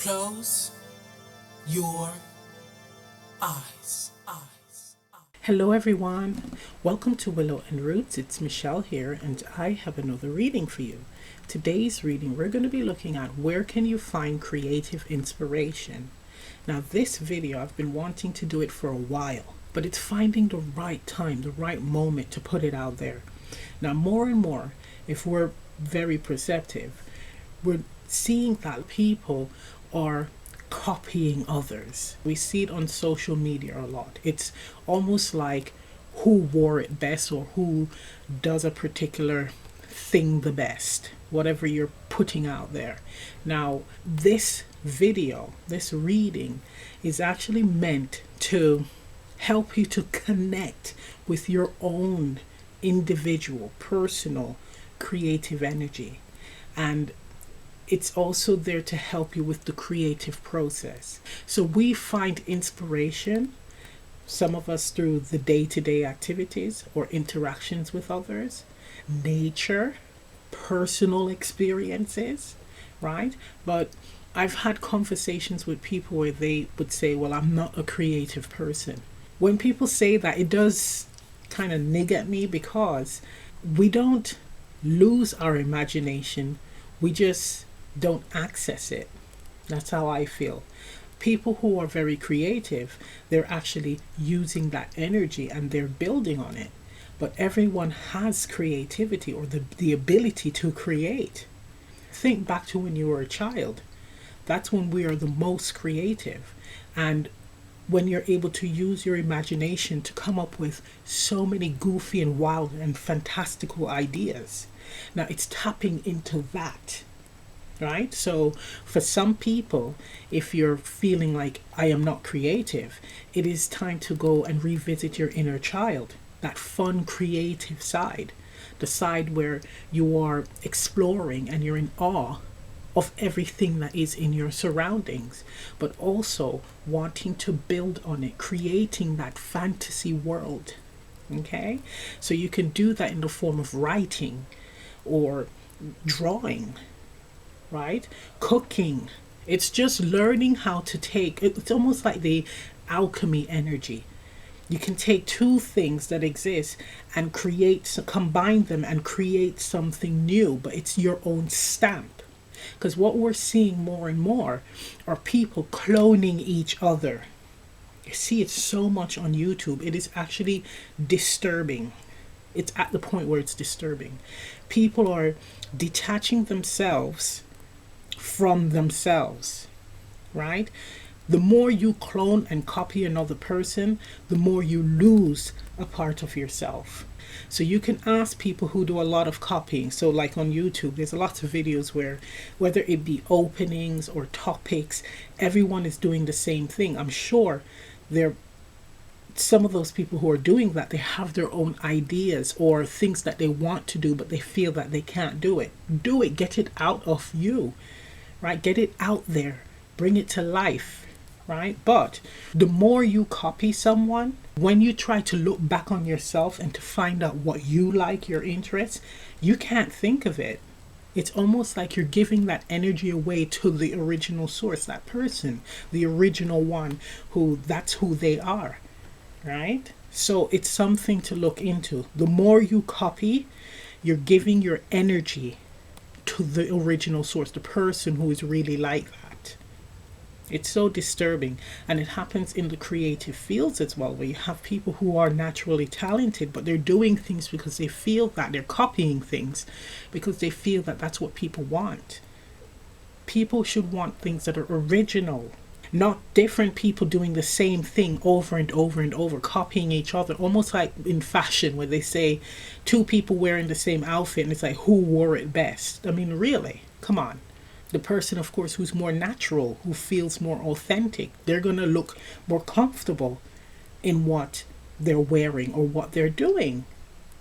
Close your eyes. Hello everyone, welcome to Willow and Roots. It's Michelle here and I have another reading for you. Today's reading we're going to be looking at where can you find creative inspiration. Now this video I've been wanting to do it for a while, but it's finding the right time, the right moment to put it out there. Now more and more, if we're very perceptive, we're seeing that people are copying others. We see it on social media a lot. It's almost like who wore it best or who does a particular thing the best, whatever you're putting out there. Now, this video, this reading is actually meant to help you to connect with your own individual, personal, creative energy. And it's also there to help you with the creative process. So we find inspiration, some of us through the day-to-day activities or interactions with others, nature, personal experiences, right? But I've had conversations with people where they would say, well, I'm not a creative person. When people say that, it does kind of nig at me because we don't lose our imagination. We just don't access it. That's how I feel. People who are very creative, they're actually using that energy and they're building on it. But everyone has creativity or the ability to create. Think back to when you were a child. That's when we are the most creative. And when you're able to use your imagination to come up with so many goofy and wild and fantastical ideas. Now it's tapping into that. Right? So for some people, if you're feeling like I am not creative, it is time to go and revisit your inner child, that fun, creative side, the side where you are exploring and you're in awe of everything that is in your surroundings, but also wanting to build on it, creating that fantasy world. Okay? So you can do that in the form of writing or drawing, right? Cooking. It's just learning how to take, it's almost like the alchemy energy. You can take two things that exist and combine them and create something new, but it's your own stamp. Because what we're seeing more and more are people cloning each other. You see it so much on YouTube. It is actually disturbing. It's at the point where it's disturbing. People are detaching themselves from themselves, right? The more you clone and copy another person, the more you lose a part of yourself. So you can ask people who do a lot of copying. So like on YouTube, there's lots of videos where whether it be openings or topics, everyone is doing the same thing. I'm sure some of those people who are doing that, they have their own ideas or things that they want to do, but they feel that they can't do it. Do it, get it out of you. Right? Get it out there. Bring it to life. Right? But the more you copy someone, when you try to look back on yourself and to find out what you like, your interests, you can't think of it. It's almost like you're giving that energy away to the original source, that person, the original one that's who they are. Right? So it's something to look into. The more you copy, you're giving your energy to the original source, the person who is really like that. It's so disturbing, and it happens in the creative fields as well, where you have people who are naturally talented, but they're doing things because they feel that they're copying things because they feel that that's what people want. People should want things that are original, not different people doing the same thing over and over and over, copying each other, almost like in fashion where they say two people wearing the same outfit and it's like who wore it best. I mean, really, come on. The person, of course, who's more natural, who feels more authentic, they're going to look more comfortable in what they're wearing or what they're doing.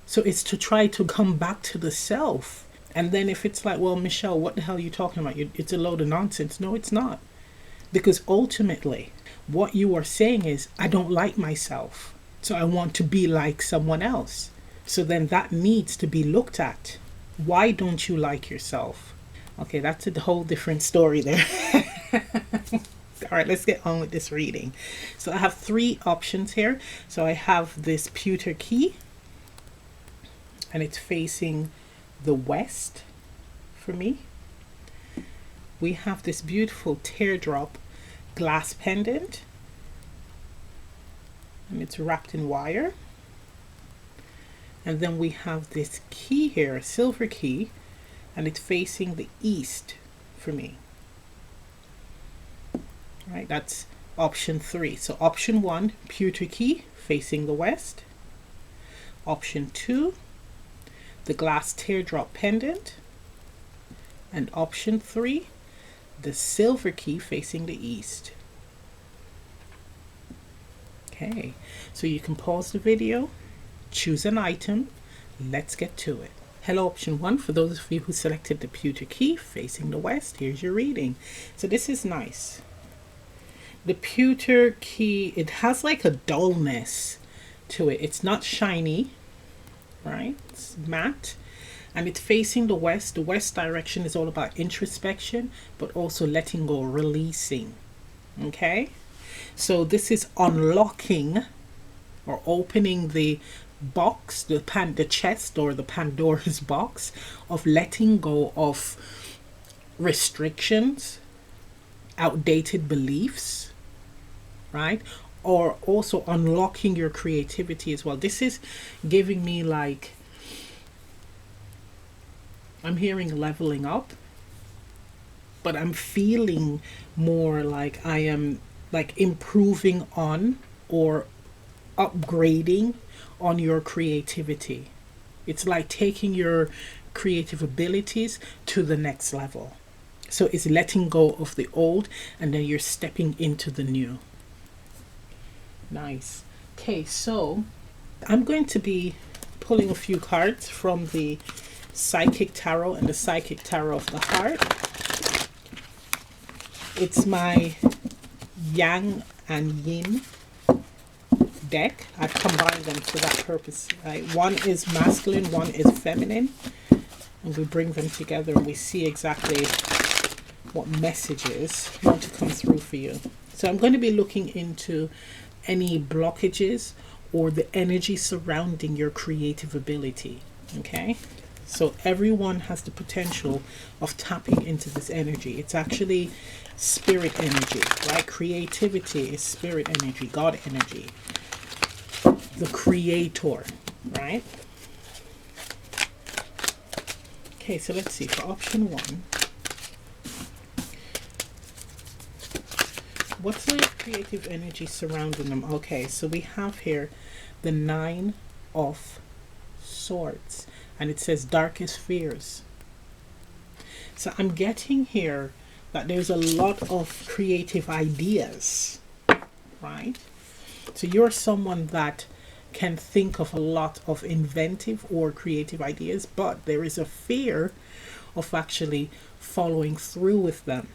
So it's to try to come back to the self. And then if it's like, well, Michelle, what the hell are you talking about? It's a load of nonsense. No, it's not. Because ultimately, what you are saying is, I don't like myself, so I want to be like someone else. So then that needs to be looked at. Why don't you like yourself? Okay, that's a whole different story there. All right, let's get on with this reading. So I have three options here. So I have this pewter key, and it's facing the west for me. We have this beautiful teardrop glass pendant, and it's wrapped in wire. And then we have this key here, a silver key, and it's facing the east for me. All right, that's option 3. So option 1, pewter key facing the west. Option 2, the glass teardrop pendant. And option 3, the silver key facing the east. Okay, so you can pause the video, choose an item, let's get to it. Hello, option 1, for those of you who selected the pewter key facing the west, here's your reading. So this is nice. The pewter key, it has like a dullness to it. It's not shiny, right? It's matte, and it's facing the west. The west direction is all about introspection, but also letting go, releasing. Okay, so this is unlocking or opening the box, the chest or the Pandora's box of letting go of restrictions, outdated beliefs, right? Or also unlocking your creativity as well. This is giving me like, I'm hearing leveling up, but I'm feeling more like I am like improving on or upgrading on your creativity. It's like taking your creative abilities to the next level. So it's letting go of the old and then you're stepping into the new. Nice. Okay, so I'm going to be pulling a few cards from the Psychic Tarot and the Psychic Tarot of the Heart. It's my Yang and Yin deck. I've combined them for that purpose. Right? One is masculine, one is feminine, and we bring them together and we see exactly what messages want to come through for you. So I'm going to be looking into any blockages or the energy surrounding your creative ability. Okay, so everyone has the potential of tapping into this energy. It's actually spirit energy, right? Creativity is spirit energy, God energy, the creator, right? Okay, so let's see for option 1. What's the creative energy surrounding them? Okay, so we have here the 9 of Swords, and it says darkest fears. So I'm getting here that there's a lot of creative ideas, right? So you're someone that can think of a lot of inventive or creative ideas, but there is a fear of actually following through with them.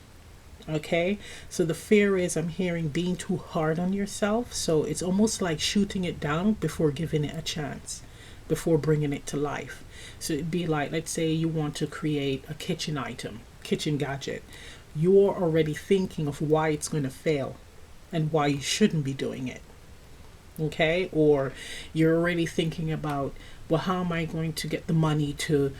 Okay, so the fear is, I'm hearing, being too hard on yourself. So it's almost like shooting it down before giving it a chance, before bringing it to life. So it'd be like, let's say you want to create a kitchen item, kitchen gadget. You're already thinking of why it's going to fail and why you shouldn't be doing it. Okay, or you're already thinking about, well, how am I going to get the money to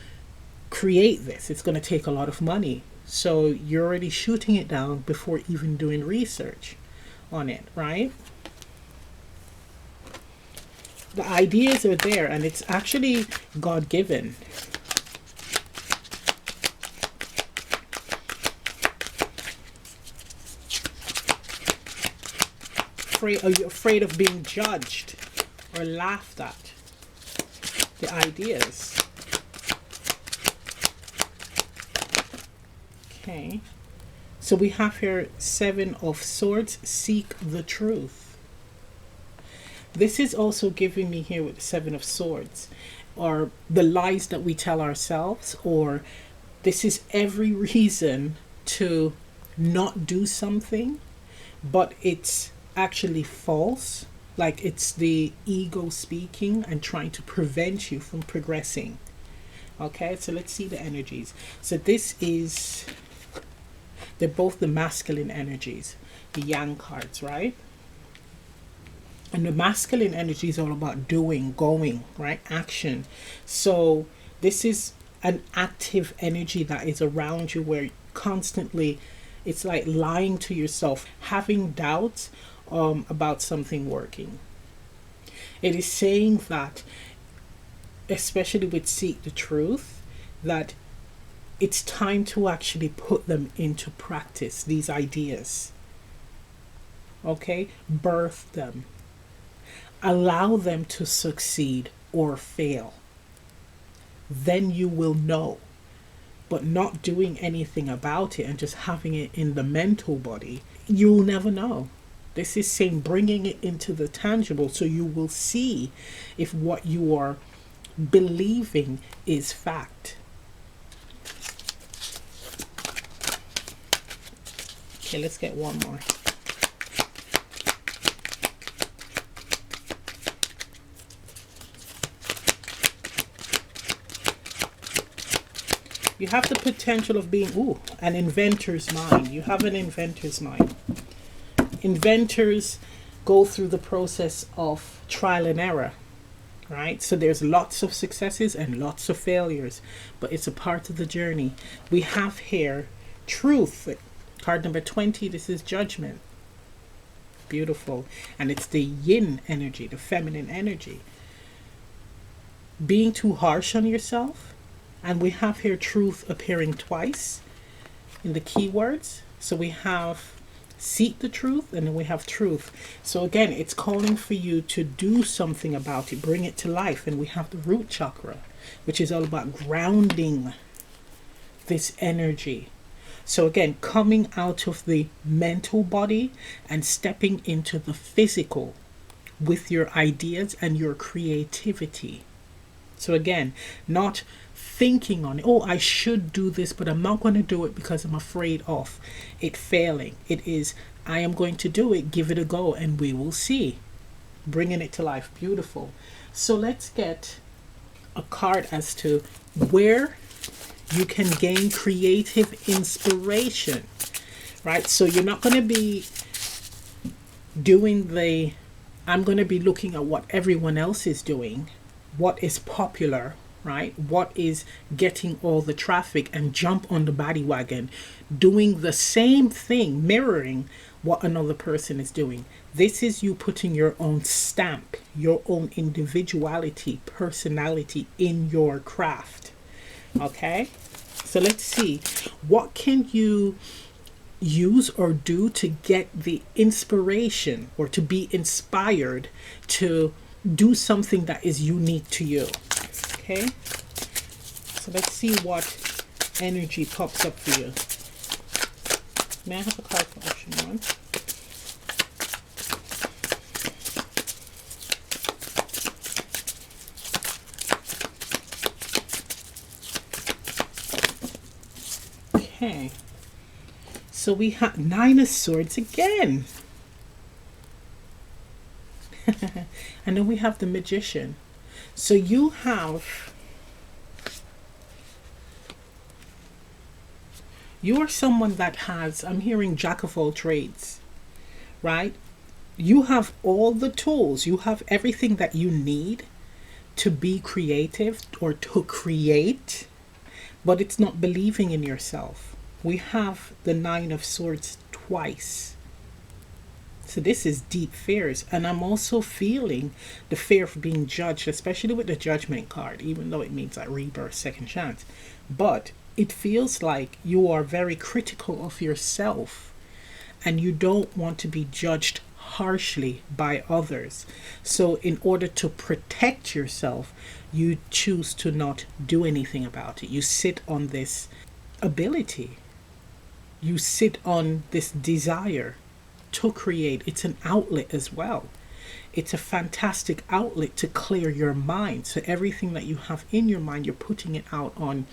create this? It's going to take a lot of money. So you're already shooting it down before even doing research on it, right? The ideas are there and it's actually God-given. Are you afraid of being judged or laughed at? The ideas. Okay, so we have here 7 of Swords, seek the truth. This is also giving me here with the 7 of Swords, or the lies that we tell ourselves, or this is every reason to not do something, but it's actually false. Like it's the ego speaking and trying to prevent you from progressing. Okay, so let's see the energies. So this is They're both the masculine energies, the yang cards, right? And the masculine energy is all about doing, going, right? Action. So this is an active energy that is around you where constantly it's like lying to yourself, having doubts about something working. It is saying that, especially with Seek the Truth, that it's time to actually put them into practice, these ideas. Okay? Birth them. Allow them to succeed or fail. Then you will know. But not doing anything about it and just having it in the mental body, you'll never know. This is saying bringing it into the tangible so you will see if what you are believing is fact. Okay, let's get one more. You have the potential of being, an inventor's mind. You have an inventor's mind. Inventors go through the process of trial and error, right? So there's lots of successes and lots of failures, but it's a part of the journey. We have here truth. Card number 20, this is judgment. Beautiful. And it's the yin energy, the feminine energy. Being too harsh on yourself. And we have here truth appearing twice in the keywords. So we have seek the truth and then we have truth. So again, it's calling for you to do something about it, bring it to life. And we have the root chakra, which is all about grounding this energy. So again, coming out of the mental body and stepping into the physical with your ideas and your creativity. So again, not thinking on it, I should do this, but I'm not going to do it because I'm afraid of it failing. It is, I am going to do it, give it a go, and we will see. Bringing it to life. Beautiful. So let's get a card as to where you can gain creative inspiration, right? So you're not going to be doing I'm going to be looking at what everyone else is doing, what is popular, right? What is getting all the traffic and jump on the bandwagon, doing the same thing, mirroring what another person is doing. This is you putting your own stamp, your own individuality, personality in your craft. Okay? So let's see. What can you use or do to get the inspiration or to be inspired to do something that is unique to you? Okay, so let's see what energy pops up for you. May I have a card for option 1? Okay, so we have 9 of Swords again. And then we have the Magician. So you are someone that has, I'm hearing jack of all trades, right? You have all the tools, you have everything that you need to be creative or to create, but it's not believing in yourself. We have the 9 of Swords twice. So this is deep fears. And I'm also feeling the fear of being judged, especially with the Judgment card, even though it means like rebirth, second chance. But it feels like you are very critical of yourself and you don't want to be judged harshly by others. So in order to protect yourself, you choose to not do anything about it. You sit on this ability. You sit on this desire to create. It's an outlet as well. It's a fantastic outlet to clear your mind. So everything that you have in your mind, you're putting it out on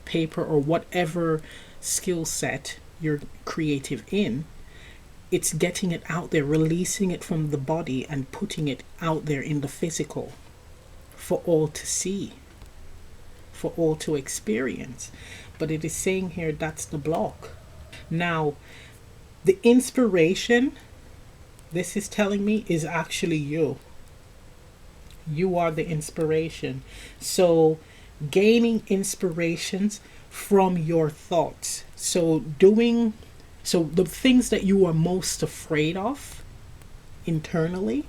paper or whatever skill set you're creative in. It's getting it out there, releasing it from the body and putting it out there in the physical for all to see, for all to experience. But it is saying here that's the block. Now, the inspiration, this is telling me, is actually you. You are the inspiration. So, gaining inspirations from your thoughts. So, the things that you are most afraid of internally,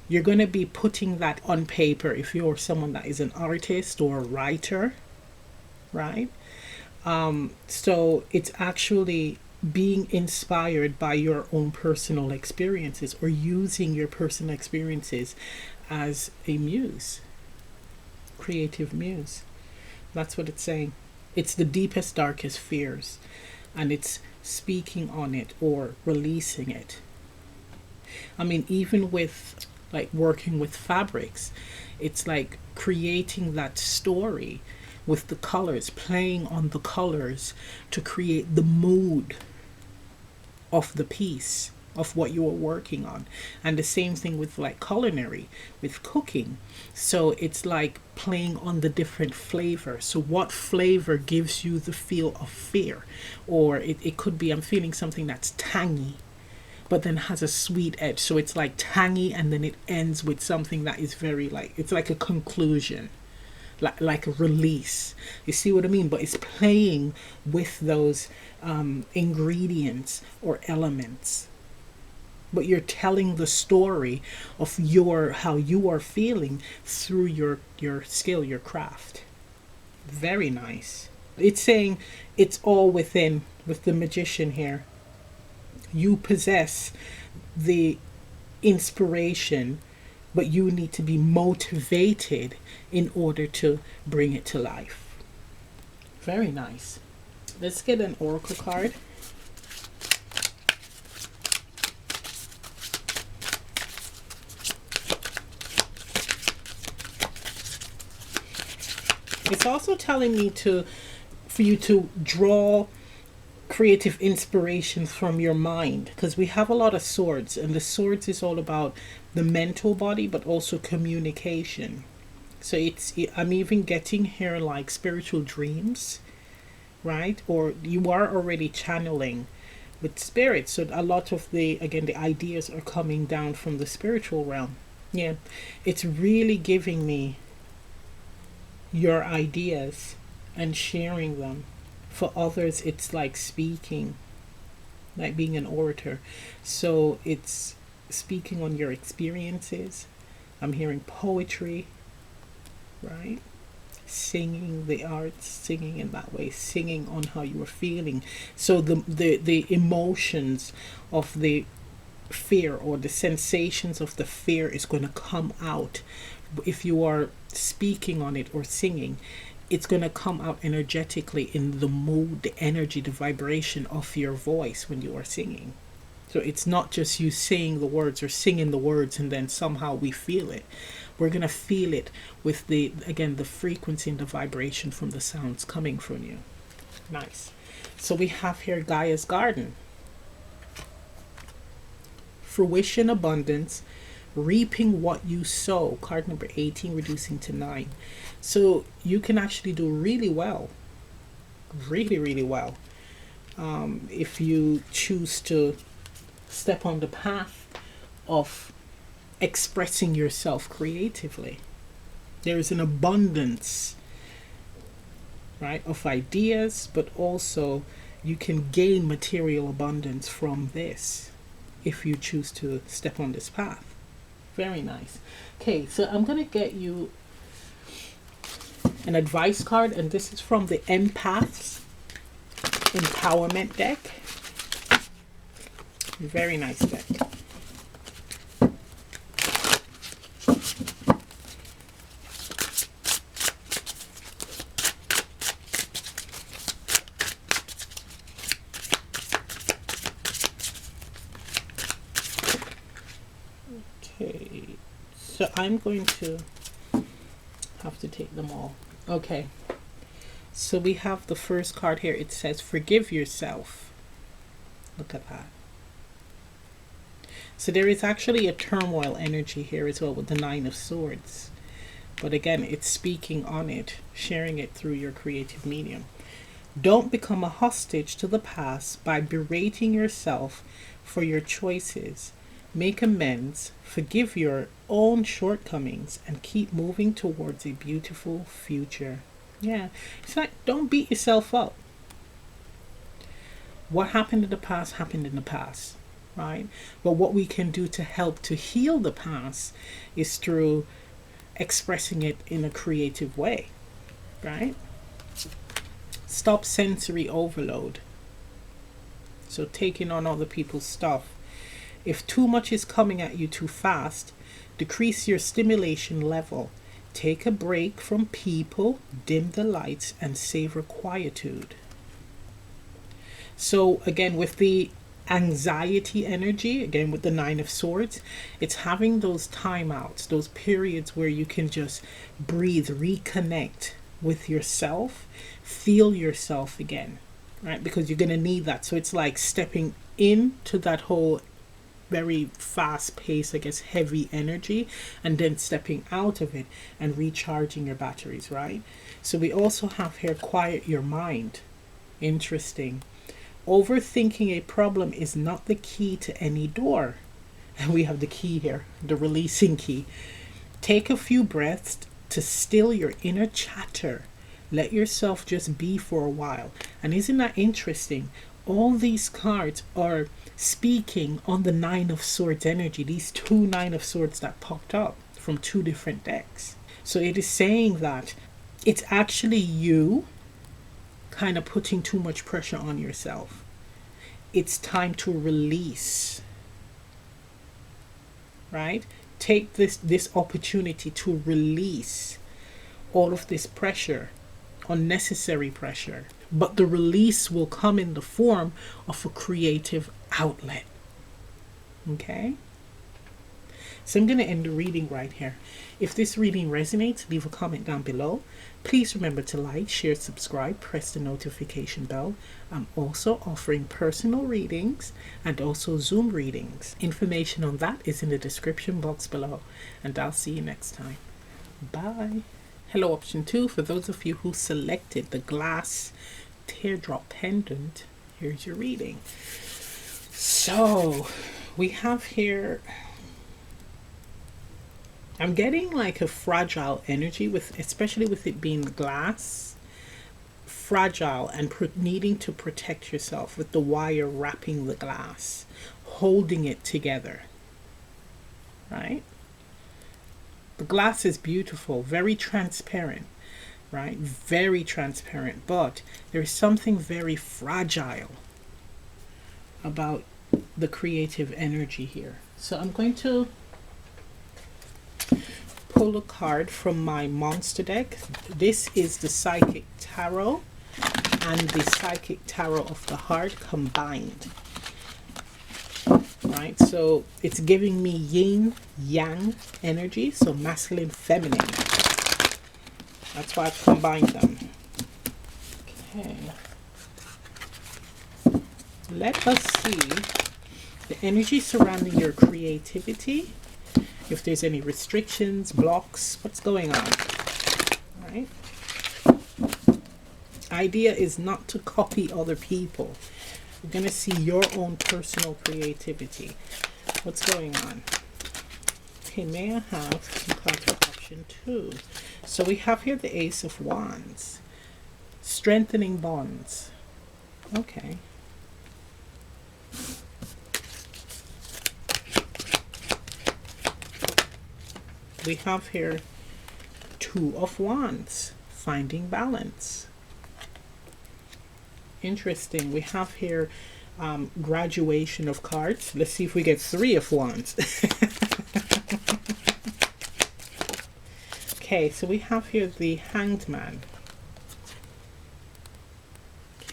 you're going to be putting that on paper if you're someone that is an artist or a writer, right? So it's actually being inspired by your own personal experiences or using your personal experiences as a muse, creative muse. That's what it's saying. It's the deepest, darkest fears, and it's speaking on it or releasing it. I mean, even with like working with fabrics, it's like creating that story with the colors, playing on the colors to create the mood of the piece of what you are working on. And the same thing with like culinary, with cooking. So it's like playing on the different flavor. So what flavor gives you the feel of fear? Or it could be I'm feeling something that's tangy but then has a sweet edge. So it's like tangy and then it ends with something that is very like, it's like a conclusion, like a release. You see what I mean? But it's playing with those ingredients or elements. But you're telling the story of how you are feeling through your skill, your craft. Very nice. It's saying it's all within, with the magician here. You possess the inspiration, but you need to be motivated in order to bring it to life. Very nice. Let's get an oracle card. It's also telling me for you to draw creative inspirations from your mind, because we have a lot of swords, and the swords is all about the mental body but also communication. So I'm even getting here like spiritual dreams, right? Or you are already channeling with spirits, so a lot of the ideas are coming down from the spiritual realm. Yeah, it's really giving me your ideas and sharing them. For others, it's like speaking, like being an orator. So it's speaking on your experiences. I'm hearing poetry, right? Singing, the arts, singing in that way, singing on how you are feeling. So the emotions of the fear or the sensations of the fear is going to come out. If you are speaking on it or singing, it's going to come out energetically in the mood, the energy, the vibration of your voice when you are singing. So it's not just you saying the words or singing the words and then somehow we feel it. We're going to feel it with the frequency and the vibration from the sounds coming from you. Nice. So we have here Gaia's Garden. Fruition, abundance, reaping what you sow. Card number 18, reducing to 9. So you can actually do really well, really well, if you choose to step on the path of expressing yourself creatively. There is an abundance, right, of ideas, but also you can gain material abundance from this if you choose to step on this path. Very nice. Okay, so I'm going to get you an advice card, and this is from the Empaths Empowerment deck. Very nice deck. Okay, so I'm going to have to take them all. Okay, so we have the first card here. It says forgive yourself. Look at that. So there is actually a turmoil energy here as well with the 9 of Swords. But again, it's speaking on it, sharing it through your creative medium. Don't become a hostage to the past by berating yourself for your choices. Make amends, forgive your own shortcomings, and keep moving towards a beautiful future. Yeah, it's like, don't beat yourself up. What happened in the past happened in the past, right? But what we can do to help to heal the past is through expressing it in a creative way, right? Stop sensory overload. So taking on other people's stuff. If too much is coming at you too fast, decrease your stimulation level. Take a break from people, dim the lights, and savor quietude. So again, with the anxiety energy, again with the Nine of Swords, it's having those timeouts, those periods where you can just breathe, reconnect with yourself, feel yourself again, right? Because you're going to need that. So it's like stepping into that whole very fast pace, I guess, heavy energy, and then stepping out of it and recharging your batteries, right? So we also have here, quiet your mind. Interesting. Overthinking a problem is not the key to any door. And we have the key here, the releasing key. Take a few breaths to still your inner chatter. Let yourself just be for a while. And isn't that interesting? All these cards are speaking on the Nine of Swords energy, these two Nine of Swords that popped up from two different decks. So it is saying that it's actually you kind of putting too much pressure on yourself. It's time to release, right? Take this opportunity to release all of this pressure, unnecessary pressure. But the release will come in the form of a creative outlet. Okay? So I'm going to end the reading right here. If this reading resonates, leave a comment down below. Please remember to like, share, subscribe, press the notification bell. I'm also offering personal readings and also Zoom readings. Information on that is in the description box below. And I'll see you next time. Bye. Hello, option 2. For those of you who selected the glass teardrop pendant, here's your reading. So we have here, I'm getting like a fragile energy, with especially with it being glass, fragile, and needing to protect yourself with the wire wrapping the glass, holding it together, right? The glass is beautiful, very transparent, right? Very transparent, but there is something very fragile about the creative energy here. So I'm going to pull a card from my monster deck. This is the Psychic Tarot and the Psychic Tarot of the Heart combined. Right, so it's giving me yin yang energy, so masculine, feminine. That's why I've combined them. Okay. Let us see the energy surrounding your creativity. If there's any restrictions, blocks, what's going on? All right. Idea is not to copy other people. We're going to see your own personal creativity. What's going on? Okay, may I have some cards for option 2? So we have here the Ace of Wands. Strengthening bonds. Okay. We have here Two of Wands. Finding balance. Interesting. We have here graduation of cards. Let's see if we get Three of Wands. Okay, so we have here the Hanged Man.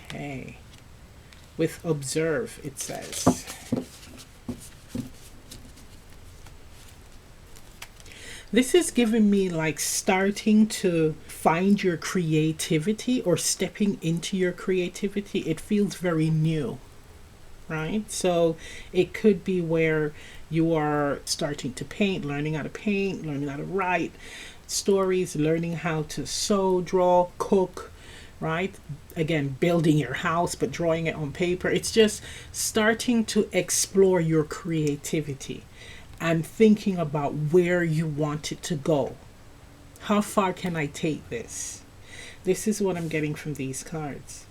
Okay. With observe, it says. This is giving me like starting to find your creativity or stepping into your creativity. It feels very new, right? So it could be where you are starting to paint, learning how to write stories, learning how to sew, draw, cook, right? Again, building your house, but drawing it on paper. It's just starting to explore your creativity and thinking about where you want it to go. How far can I take this? This is what I'm getting from these cards.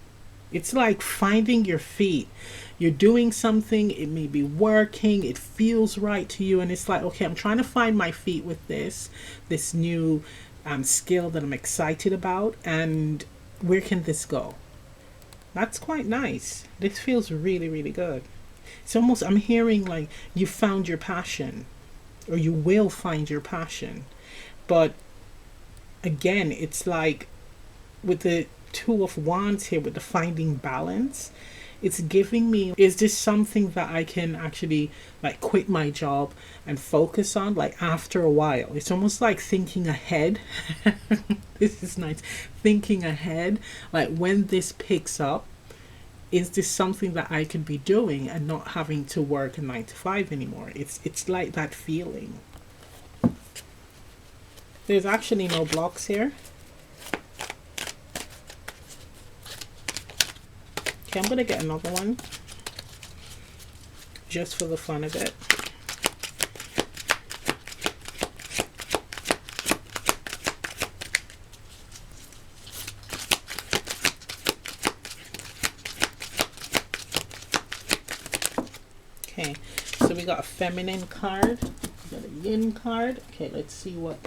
It's like finding your feet. You're doing something, it may be working, it feels right to you, and it's like, okay, I'm trying to find my feet with this new skill that I'm excited about, and where can this go? That's quite nice. This feels really, really good. It's almost, I'm hearing like you found your passion, or you will find your passion. But again, it's like with the Two of Wands here, with the finding balance, it's giving me, is this something that I can actually like quit my job and focus on like after a while? It's almost like thinking ahead. This is nice. Thinking ahead, like when this picks up, is this something that I could be doing and not having to work a 9 to 5 anymore? It's like that feeling. There's actually no blocks here. Okay, I'm going to get another one just for the fun of it. Okay, so we got a feminine card, we got a yin card. Okay, let's see what.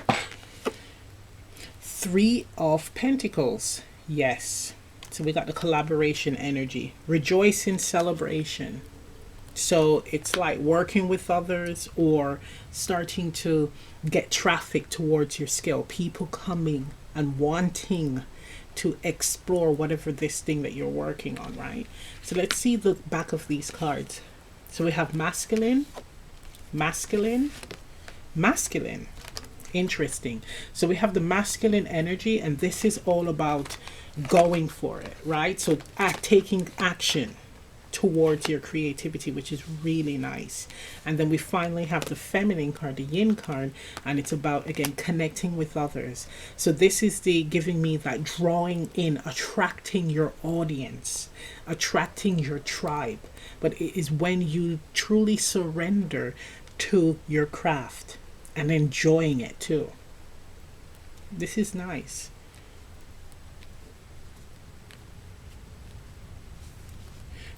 Three of Pentacles. Yes. So we got the collaboration energy, rejoice in celebration. So it's like working with others or starting to get traffic towards your skill. People coming and wanting to explore whatever this thing that you're working on, right? So let's see the back of these cards. So we have masculine, masculine, masculine. Interesting. So we have the masculine energy, and this is all about going for it, right? So taking action towards your creativity, which is really nice. And then we finally have the feminine card, the yin card, and it's about, again, connecting with others. So this is the giving me that drawing in, attracting your audience, attracting your tribe. But it is when you truly surrender to your craft and enjoying it too. This is nice.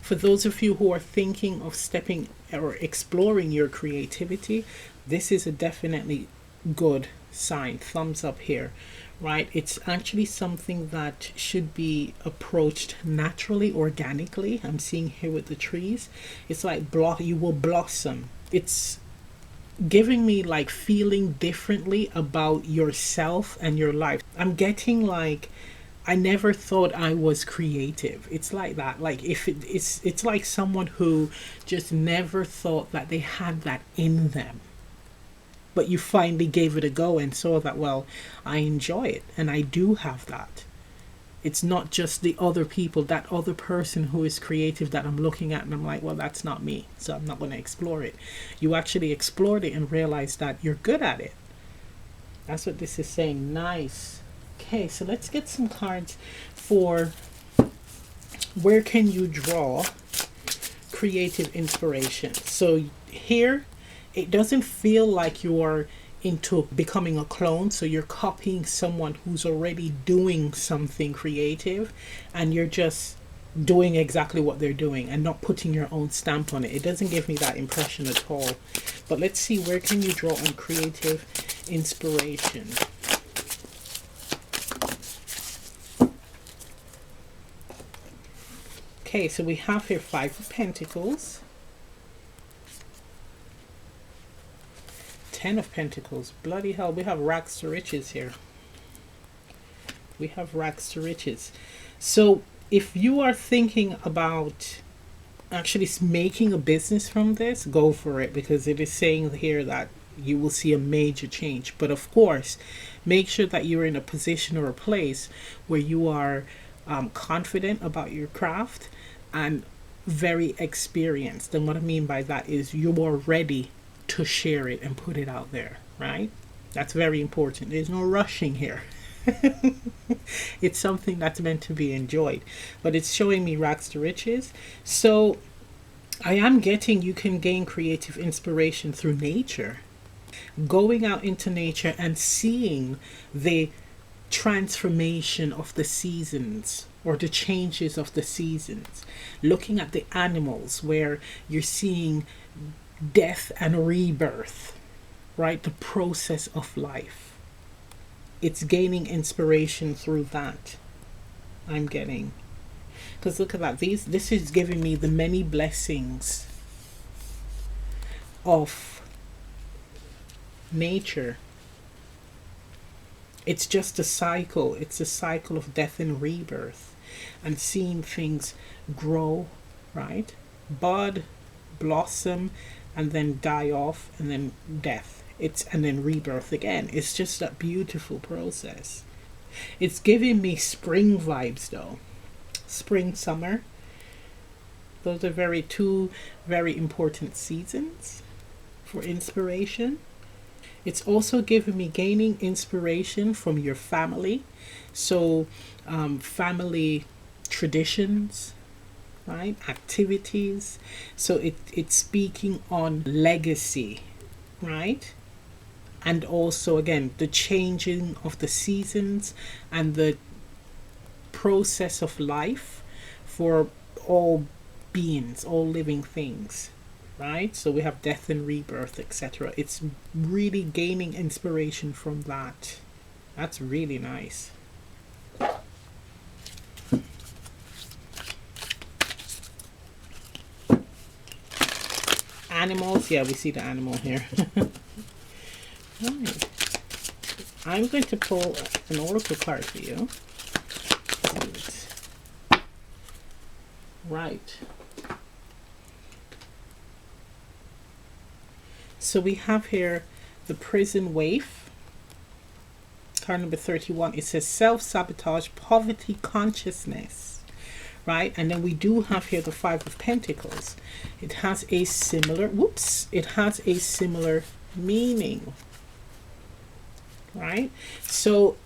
For those of you who are thinking of stepping or exploring your creativity, this is a definitely good sign. Thumbs up here, right? It's actually something that should be approached naturally, organically. I'm seeing here with the trees. It's like you will blossom. It's giving me like feeling differently about yourself and your life. I'm getting like, I never thought I was creative. It's like that. Like if it's like someone who just never thought that they had that in them. But you finally gave it a go and saw that, well, I enjoy it and I do have that. It's not just the other people, that other person who is creative that I'm looking at and I'm like, well, that's not me, so I'm not going to explore it. You actually explored it and realized that you're good at it. That's what this is saying. Nice. Okay, so let's get some cards for where can you draw creative inspiration. So here, it doesn't feel like you're into becoming a clone, so you're copying someone who's already doing something creative and you're just doing exactly what they're doing and not putting your own stamp on it. It doesn't give me that impression at all. But let's see, where can you draw on creative inspiration? Okay, so we have here 5 of Pentacles, 10 of Pentacles. Bloody hell, we have rags to riches here. We have rags to riches. So if you are thinking about actually making a business from this, go for it, because it is saying here that you will see a major change. But of course, make sure that you're in a position or a place where you are confident about your craft and very experienced. And what I mean by that is you are ready to share it and put it out there, right? That's very important. There's no rushing here. It's something that's meant to be enjoyed, but it's showing me rags to riches. So I am getting you can gain creative inspiration through nature, going out into nature and seeing the transformation of the seasons or the changes of the seasons, looking at the animals where you're seeing death and rebirth, right? The process of life. It's gaining inspiration through that. I'm getting, because look at that, this is giving me the many blessings of nature. It's just a cycle. It's a cycle of death and rebirth, and seeing things grow, right? Bud, blossom, and then die off, and then death. And then rebirth again. It's just that beautiful process. It's giving me spring vibes though. Spring, summer. Those are two very important seasons for inspiration. It's also giving me gaining inspiration from your family. So family traditions, right? Activities. So it's speaking on legacy, right? And also, again, the changing of the seasons and the process of life for all beings, all living things, right? So we have death and rebirth, etc. It's really gaining inspiration from that. That's really nice. Animals, yeah, we see the animal here. Right. I'm going to pull an oracle card for you. Right. So we have here the prison waif. Card number 31. It says self-sabotage, poverty consciousness. Right? And then we do have here the Five of Pentacles. It has a similar, it has a similar meaning. Right? So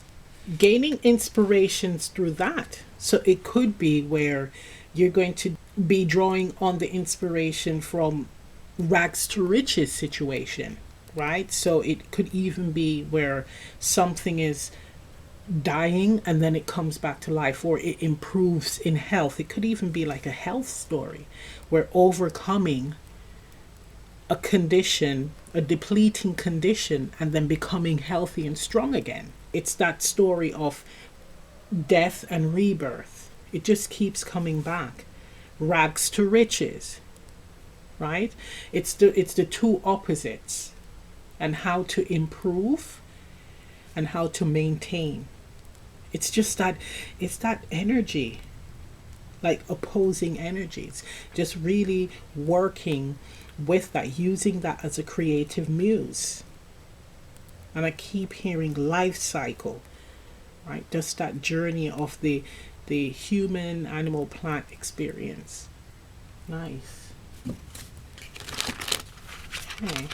gaining inspirations through that. So it could be where you're going to be drawing on the inspiration from rags to riches situation, right? So it could even be where something is dying and then it comes back to life, or it improves in health. It could even be like a health story where overcoming a condition, a depleting condition, and then becoming healthy and strong again. It's that story of death and rebirth. It just keeps coming back. Rags to riches, right? It's the two opposites, and how to improve and how to maintain. It's just that, it's that energy, like opposing energies, just really working with that, using that as a creative muse. And I keep hearing life cycle, right? Just that journey of the human, animal, plant experience. Nice. Okay.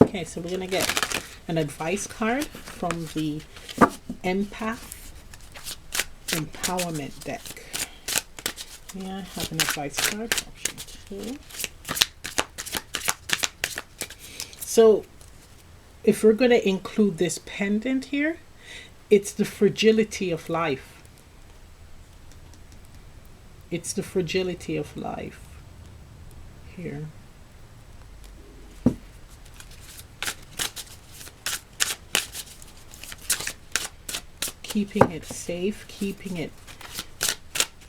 Okay, so we're gonna get an advice card from the Empath Empowerment deck. Yeah, I have an advice card, option 2. So if we're going to include this pendant here, it's the fragility of life. It's the fragility of life here. Keeping it safe, keeping it,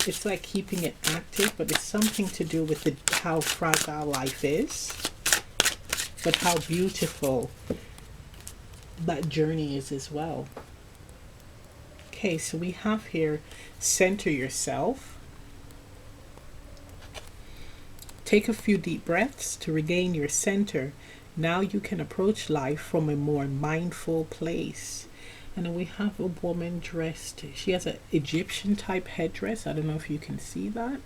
it's like keeping it active, but it's something to do with how fragile life is, but how beautiful that journey is as well. Okay, so we have here, center yourself. Take a few deep breaths to regain your center. Now you can approach life from a more mindful place. And then we have a woman dressed, she has an Egyptian type headdress. I don't know if you can see that.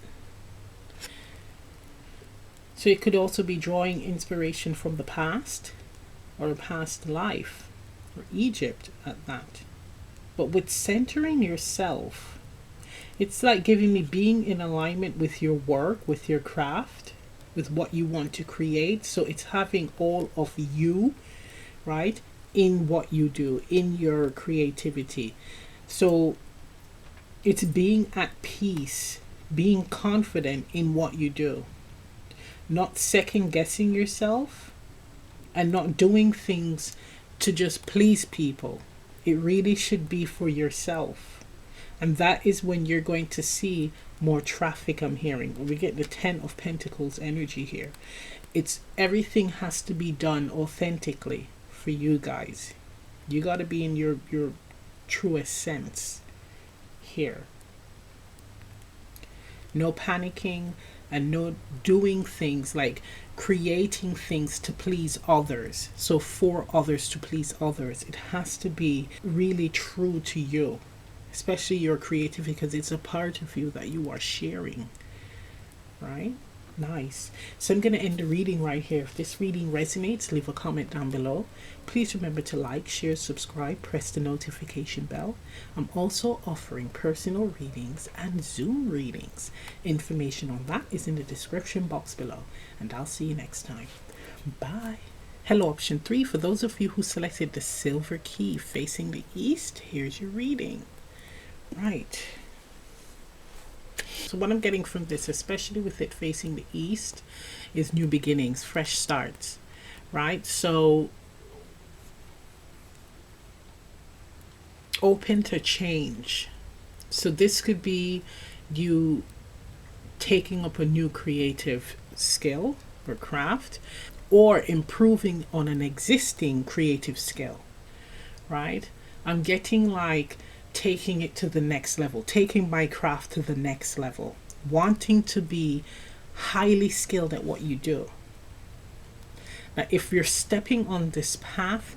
So it could also be drawing inspiration from the past or a past life or Egypt at that. But with centering yourself, it's like giving me being in alignment with your work, with your craft, with what you want to create. So it's having all of you, right, in what you do, in your creativity. So it's being at peace, being confident in what you do, not second guessing yourself, and not doing things to just please people. It really should be for yourself. And that is when you're going to see more traffic, I'm hearing. We get the 10 of Pentacles energy here. It's everything has to be done authentically for you guys. You got to be in your truest sense here. No panicking and no doing things like creating things to please others. So for others, to please others. It has to be really true to you, especially your creativity, because it's a part of you that you are sharing, right? Nice. So I'm going to end the reading right here. If this reading resonates, leave a comment down below. Please remember to like, share, subscribe, press the notification bell. I'm also offering personal readings and Zoom readings. Information on that is in the description box below. And I'll see you next time. Bye. Hello, option 3. For those of you who selected the silver key facing the east, here's your reading. Right. So what I'm getting from this, especially with it facing the east, is new beginnings, fresh starts, right? So open to change. So this could be you taking up a new creative skill or craft, or improving on an existing creative skill, right? I'm getting like taking it to the next level, taking my craft to the next level, wanting to be highly skilled at what you do. Now, if you're stepping on this path,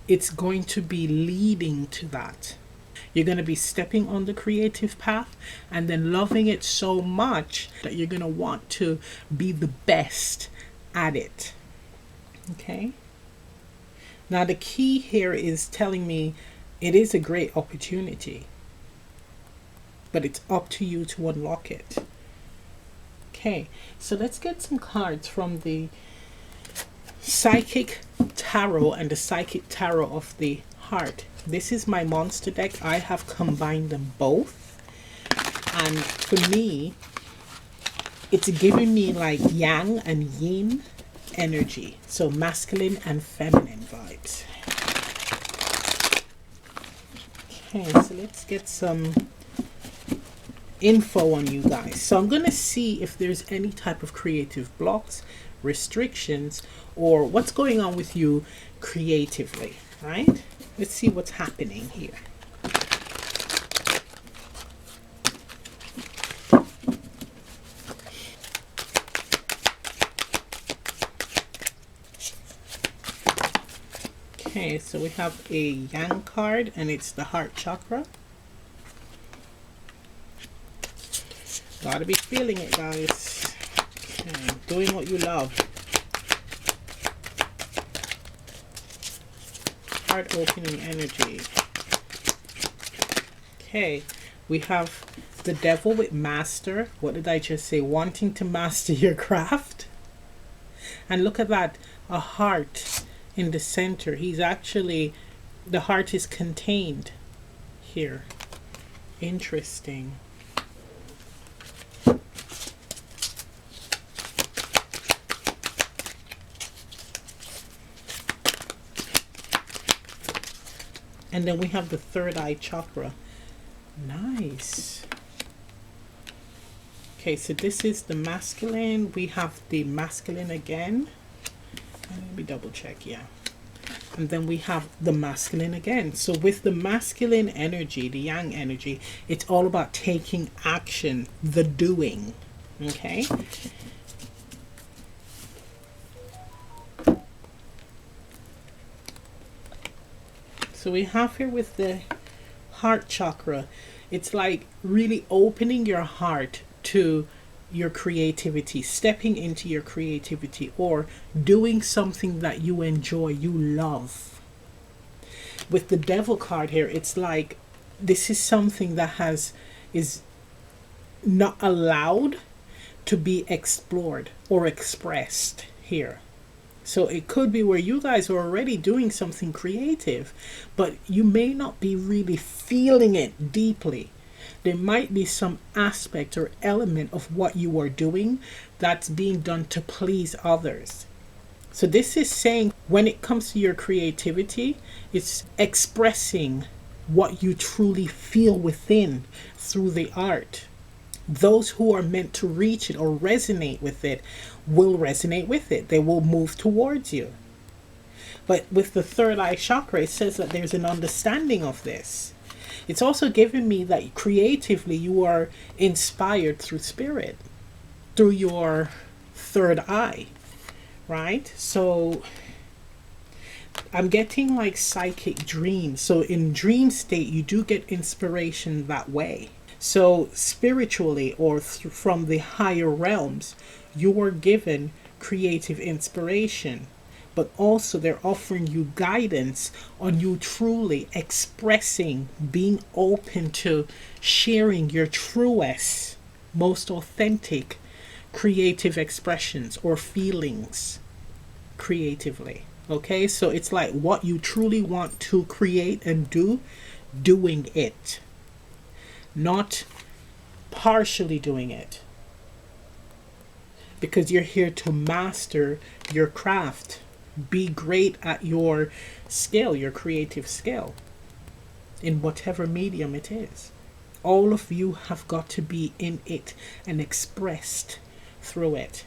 it's going to be leading to that. You're going to be stepping on the creative path and then loving it so much that you're going to want to be the best at it. Okay? Now, the key here is telling me it is a great opportunity, but it's up to you to unlock it. Okay, so let's get some cards from the Psychic Tarot and the Psychic Tarot of the Heart. This is my monster deck. I have combined them both. And for me, it's giving me like yang and yin energy. So masculine and feminine vibes. Okay, so let's get some info on you guys. So I'm going to see if there's any type of creative blocks, restrictions, or what's going on with you creatively, right? Let's see what's happening here. Okay, so we have a yang card and it's the heart chakra. Gotta be feeling it, guys. Okay, doing what you love. Heart opening energy. Okay, we have the devil with master. What did I just say? Wanting to master your craft. And look at that, a heart in the center. He's actually, the heart is contained here. Interesting. And then we have the third eye chakra. Nice. Okay, so this is the masculine. We have the masculine again. Let me double check, yeah. And then we have the masculine again. So with the masculine energy, the yang energy, it's all about taking action, the doing. Okay? So we have here with the heart chakra, it's like really opening your heart to your creativity, stepping into your creativity, or doing something that you enjoy, you love. With the devil card here, it's like this is something that is not allowed to be explored or expressed here. So it could be where you guys are already doing something creative, but you may not be really feeling it deeply. There might be some aspect or element of what you are doing that's being done to please others. So this is saying when it comes to your creativity, it's expressing what you truly feel within through the art. Those who are meant to reach it or resonate with it will resonate with it. They will move towards you. But with the third eye chakra, it says that there's an understanding of this. It's also giving me that creatively you are inspired through spirit, through your third eye, right? So I'm getting like psychic dreams. So in dream state, you do get inspiration that way. So spiritually or from the higher realms, you are given creative inspiration, but also they're offering you guidance on you truly expressing, being open to sharing your truest, most authentic creative expressions or feelings creatively. Okay, so it's like what you truly want to create and do, doing it, not partially doing it, because you're here to master your craft, be great at your skill, your creative skill, in whatever medium it is. All of you have got to be in it and expressed through it.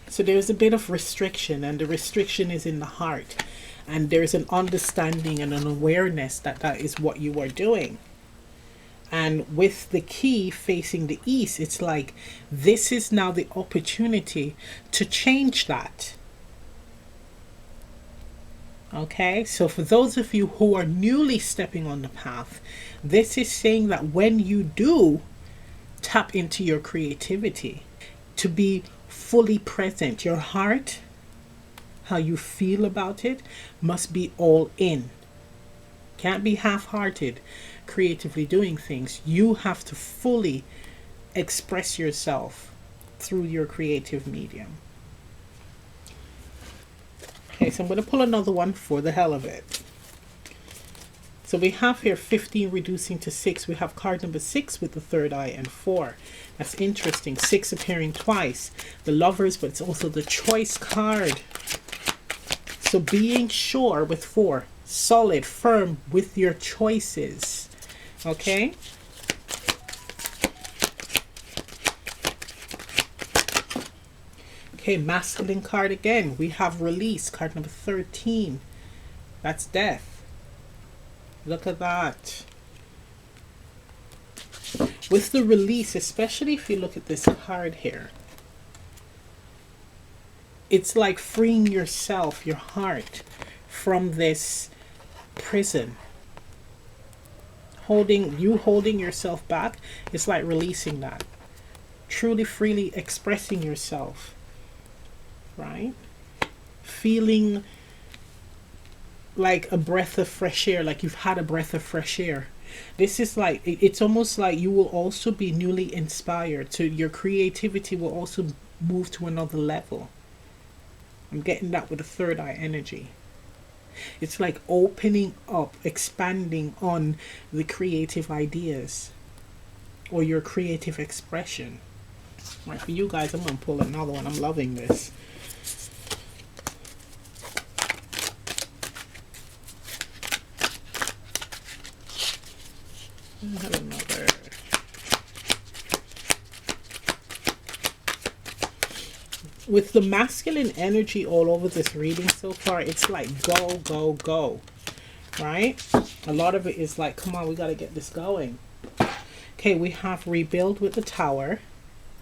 So there's a bit of restriction, and the restriction is in the heart, and there's an understanding and an awareness that that is what you are doing. And with the key facing the east, it's like this is now the opportunity to change that. Okay, so for those of you who are newly stepping on the path, this is saying that when you do tap into your creativity, to be fully present, your heart, how you feel about it, must be all in. Can't be half-hearted creatively doing things. You have to fully express yourself through your creative medium. Okay, so I'm going to pull another one for the hell of it. So we have here 15 reducing to 6. We have card number 6 with the third eye and 4. That's interesting. 6 appearing twice. The Lovers, but it's also the choice card. So being sure with 4. Solid, firm with your choices. Okay? Okay, masculine card again. We have release, card number 13. That's death. Look at that. With the release, especially if you look at this card here, it's like freeing yourself, your heart, from this prison. Holding yourself back, it's like releasing that. Truly, freely expressing yourself. Right? Feeling like a breath of fresh air, like you've had a breath of fresh air. This is like, it's almost like you will also be newly inspired. So your creativity will also move to another level. I'm getting that with the third eye energy. It's like opening up, expanding on the creative ideas or your creative expression. Right, for you guys, I'm going to pull another one. I'm loving this. I have another. With the masculine energy all over this reading so far, it's like go, go, go. Right? A lot of it is like, come on, we got to get this going. Okay, we have rebuild with the Tower.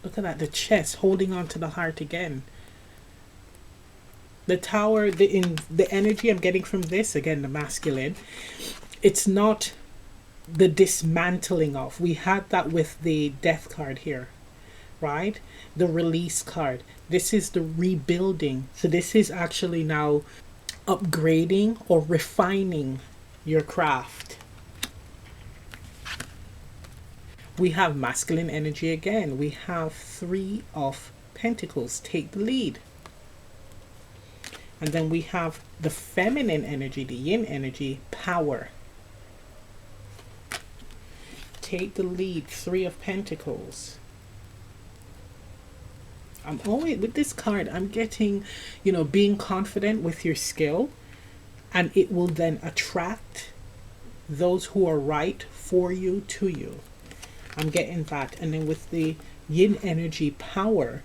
Look at that, the chest holding on to the heart again. The Tower, the energy I'm getting from this, again, the masculine, it's not the dismantling of. We had that with the death card here. right? The release card. This is the rebuilding. So this is actually now upgrading or refining your craft. We have masculine energy again. We have 3 of Pentacles. Take the lead. And then we have the feminine energy, the yin energy, power. Take the lead, 3 of Pentacles. I'm always, with this card, I'm getting, being confident with your skill, and it will then attract those who are right for you to you. I'm getting that. And then with the yin energy, power,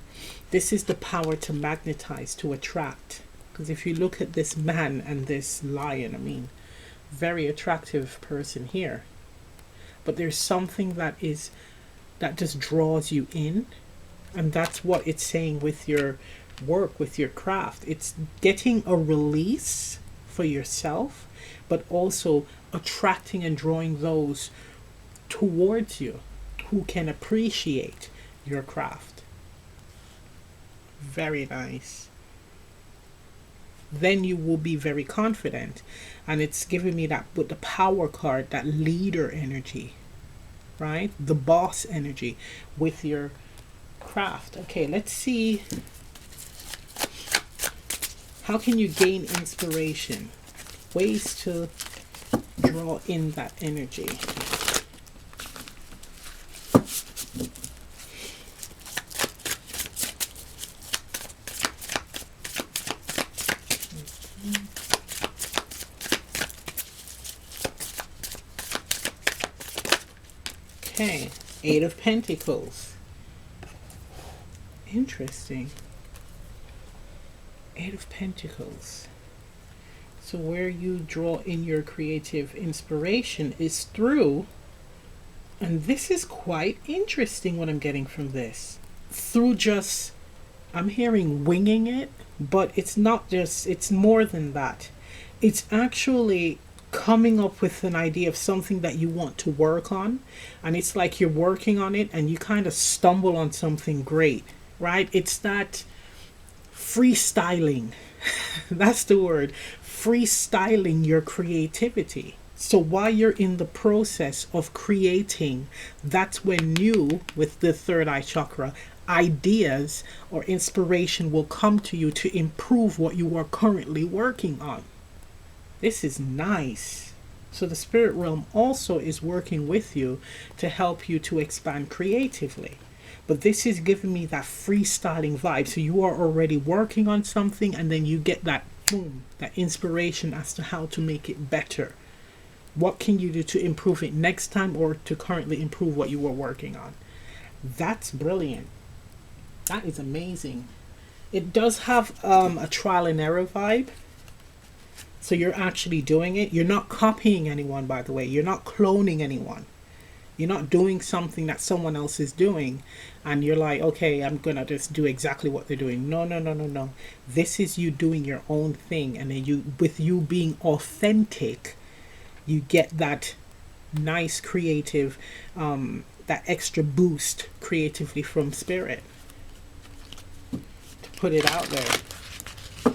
this is the power to magnetize, to attract. Because if you look at this man and this lion, I mean, very attractive person here. But there's something that just draws you in. And that's what it's saying with your work, with your craft. It's getting a release for yourself, but also attracting and drawing those towards you who can appreciate your craft. Very nice. Then you will be very confident. And it's giving me that with the power card, that leader energy, right? The boss energy with your craft. Okay, let's see. How can you gain inspiration? Ways to draw in that energy. Okay, 8 of Pentacles. Interesting. 8 of Pentacles. So where you draw in your creative inspiration is through, and this is quite interesting what I'm getting from this. Through just, I'm hearing winging it, but it's not just, it's more than that. It's actually coming up with an idea of something that you want to work on, and it's like you're working on it and you kind of stumble on something great, right? It's that freestyling. That's the word. Freestyling your creativity. So while you're in the process of creating, that's when you, with the third eye chakra, ideas or inspiration will come to you to improve what you are currently working on. This is nice. So the spirit realm also is working with you to help you to expand creatively. But this is giving me that freestyling vibe. So you are already working on something and then you get that boom, that inspiration as to how to make it better. What can you do to improve it next time or to currently improve what you were working on? That's brilliant. That is amazing. It does have a trial and error vibe. So you're actually doing it. You're not copying anyone, by the way. You're not cloning anyone. You're not doing something that someone else is doing and you're like, okay, I'm going to just do exactly what they're doing. No. This is you doing your own thing. And then you, with you being authentic, you get that nice creative, that extra boost creatively from spirit to put it out there.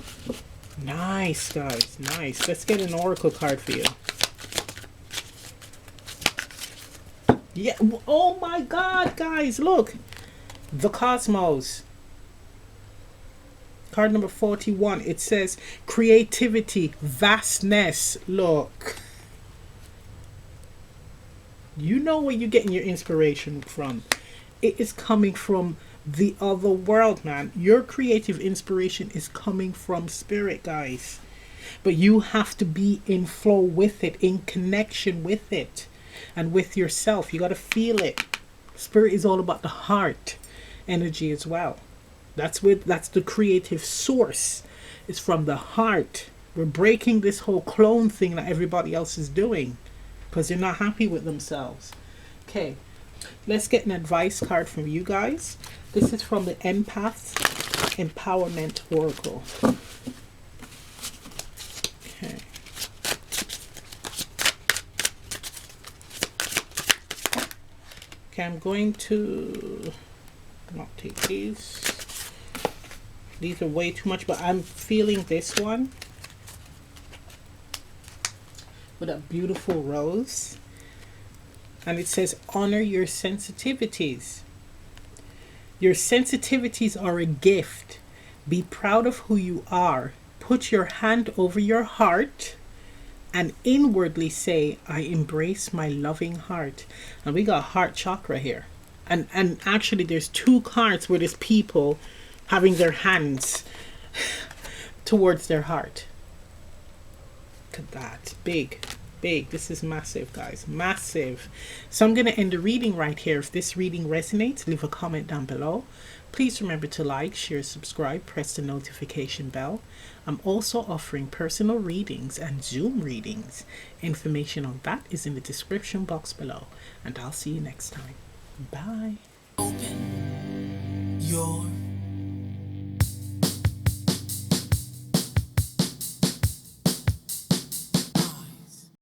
Nice, guys. Nice. Let's get an oracle card for you. Yeah. Oh my God, guys. Look. The Cosmos. Card number 41. It says creativity, vastness. Look. You know where you're getting your inspiration from. It is coming from the other world, man. Your creative inspiration is coming from spirit, guys. But you have to be in flow with it, in connection with it, and with yourself. You got to feel it. Spirit is all about the heart energy as well. That's the creative source. It's from the heart. We're breaking this whole clone thing that everybody else is doing because they're not happy with themselves. Okay, let's get an advice card from you guys. This is from the Empaths Empowerment Oracle. Okay. Okay, I'm going to not take these. These are way too much, but I'm feeling this one with a beautiful rose. And it says, honor your sensitivities. Your sensitivities are a gift. Be proud of who you are. Put your hand over your heart and inwardly say, I embrace my loving heart. And we got heart chakra here. And actually there's two cards where there's people having their hands towards their heart. Look at that. Big. This is massive, guys. Massive. So I'm going to end the reading right here. If this reading resonates, leave a comment down below. Please remember to like, share, subscribe, press the notification bell. I'm also offering personal readings and Zoom readings. Information on that is in the description box below. And I'll see you next time. Bye. Open your